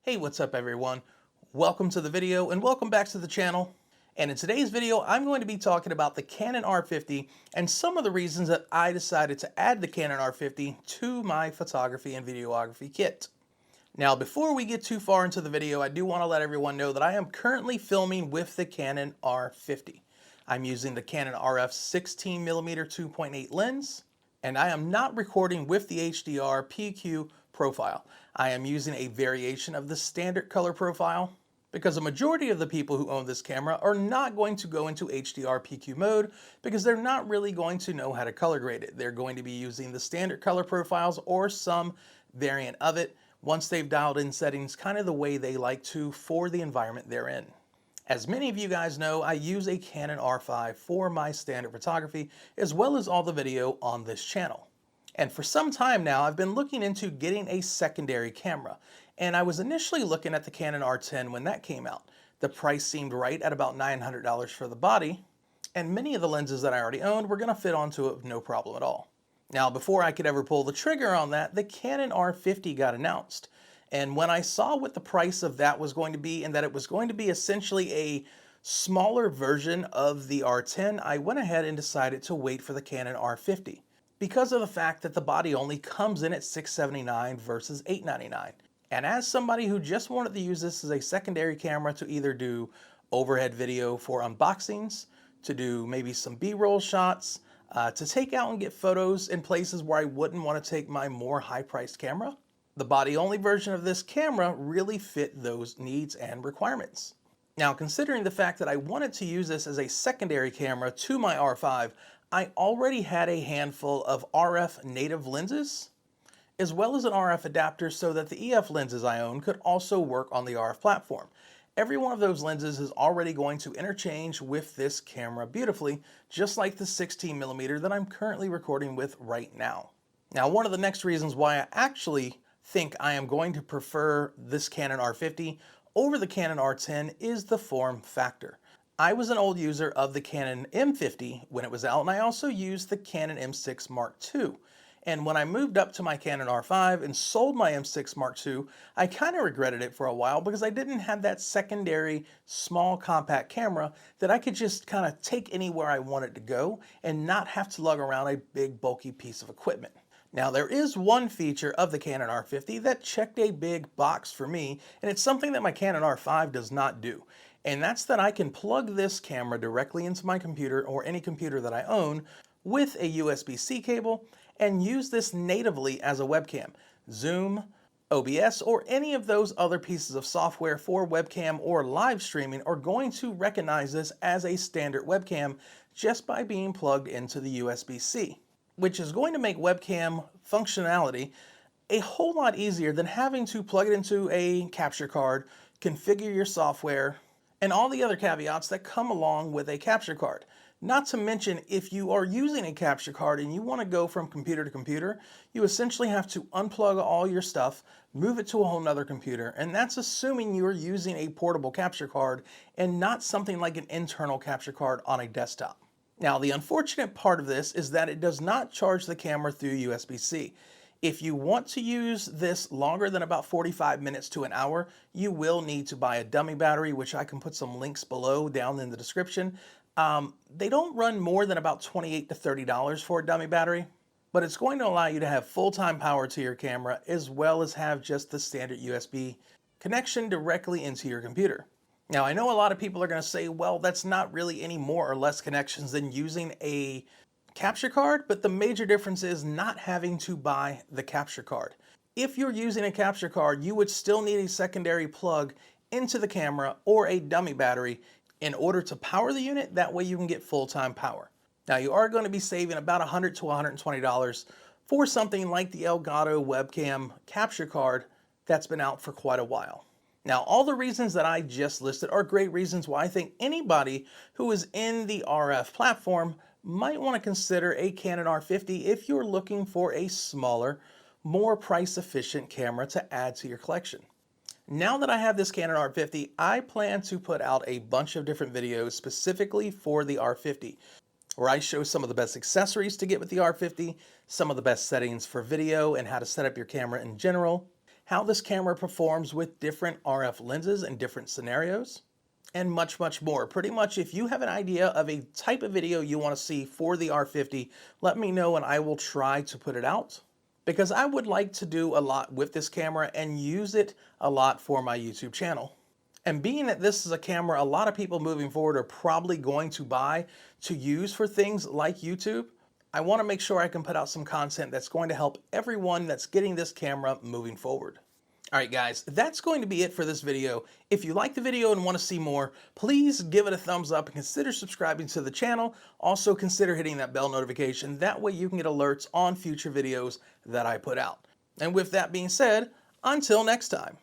Hey, what's up everyone? Welcome to the video and welcome back to the channel. And in today's video, I'm going to be talking about the Canon R50 and some of the reasons that I decided to add the Canon R50 to my photography and videography kit. Now, before we get too far into the video, I do want to let everyone know that I am currently filming with the Canon R50. I'm using the Canon RF 16mm 2.8 lens, and I am not recording with the HDR PQ profile. I am using a variation of the standard color profile because a majority of the people who own this camera are not going to go into HDR PQ mode because they're not really going to know how to color grade it. They're going to be using the standard color profiles or some variant of it once they've dialed in settings kind of the way they like to for the environment they're in. As many of you guys know, I use a Canon R5 for my standard photography as well as all the video on this channel. And for some time now, I've been looking into getting a secondary camera. And I was initially looking at the Canon R10 when that came out. The price seemed right at about $900 for the body, and many of the lenses that I already owned were going to fit onto it with no problem at all. Now, before I could ever pull the trigger on that, the Canon R50 got announced. And when I saw what the price of that was going to be and that it was going to be essentially a smaller version of the R10, I went ahead and decided to wait for the Canon R50 because of the fact that the body only comes in at $679 versus $899. And as somebody who just wanted to use this as a secondary camera to either do overhead video for unboxings, to do maybe some B-roll shots, to take out and get photos in places where I wouldn't want to take my more high-priced camera, the body-only version of this camera really fit those needs and requirements. Now, considering the fact that I wanted to use this as a secondary camera to my R5, I already had a handful of RF native lenses, as well as an RF adapter so that the EF lenses I own could also work on the RF platform. Every one of those lenses is already going to interchange with this camera beautifully, just like the 16mm that I'm currently recording with right now. Now, one of the next reasons why I actually think I am going to prefer this Canon R50 over the Canon R10 is the form factor. I was an old user of the Canon M50 when it was out, and I also used the Canon M6 Mark II. And when I moved up to my Canon R5 and sold my M6 Mark II, I kind of regretted it for a while because I didn't have that secondary small compact camera that I could just kind of take anywhere I wanted to go and not have to lug around a big bulky piece of equipment. Now, there is one feature of the Canon R50 that checked a big box for me, and it's something that my Canon R5 does not do. And that's that I can plug this camera directly into my computer or any computer that I own with a USB-C cable and use this natively as a webcam. Zoom, OBS, or any of those other pieces of software for webcam or live streaming are going to recognize this as a standard webcam just by being plugged into the USB-C, which is going to make webcam functionality a whole lot easier than having to plug it into a capture card, configure your software, and all the other caveats that come along with a capture card. Not to mention, if you are using a capture card and you want to go from computer to computer, you essentially have to unplug all your stuff, move it to a whole nother computer, and that's assuming you're using a portable capture card and not something like an internal capture card on a desktop. Now, the unfortunate part of this is that it does not charge the camera through USB-C. If you want to use this longer than about 45 minutes to an hour, you will need to buy a dummy battery, which I can put some links below down in the description. They don't run more than about $28 to $30 for a dummy battery, but it's going to allow you to have full-time power to your camera as well as have just the standard USB connection directly into your computer. Now, I know a lot of people are going to say, well, that's not really any more or less connections than using a capture card, but the major difference is not having to buy the capture card. If you're using a capture card, you would still need a secondary plug into the camera or a dummy battery in order to power the unit. That way you can get full-time power. Now, you are going to be saving about $100 to $120 for something like the Elgato webcam capture card that's been out for quite a while. Now, all the reasons that I just listed are great reasons why I think anybody who is in the RF platform might want to consider a Canon R50 if you're looking for a smaller, more price-efficient camera to add to your collection. Now that I have this Canon R50, I plan to put out a bunch of different videos specifically for the R50, where I show some of the best accessories to get with the R50, some of the best settings for video and how to set up your camera in general, how this camera performs with different RF lenses and different scenarios, and much, much more. Pretty much if you have an idea of a type of video you want to see for the R50, let me know and I will try to put it out, because I would like to do a lot with this camera and use it a lot for my YouTube channel. And being that this is a camera a lot of people moving forward are probably going to buy to use for things like YouTube, I want to make sure I can put out some content that's going to help everyone that's getting this camera moving forward. All right, guys, that's going to be it for this video. If you like the video and want to see more, please give it a thumbs up and consider subscribing to the channel. Also, consider hitting that bell notification. That way you can get alerts on future videos that I put out. And with that being said, until next time.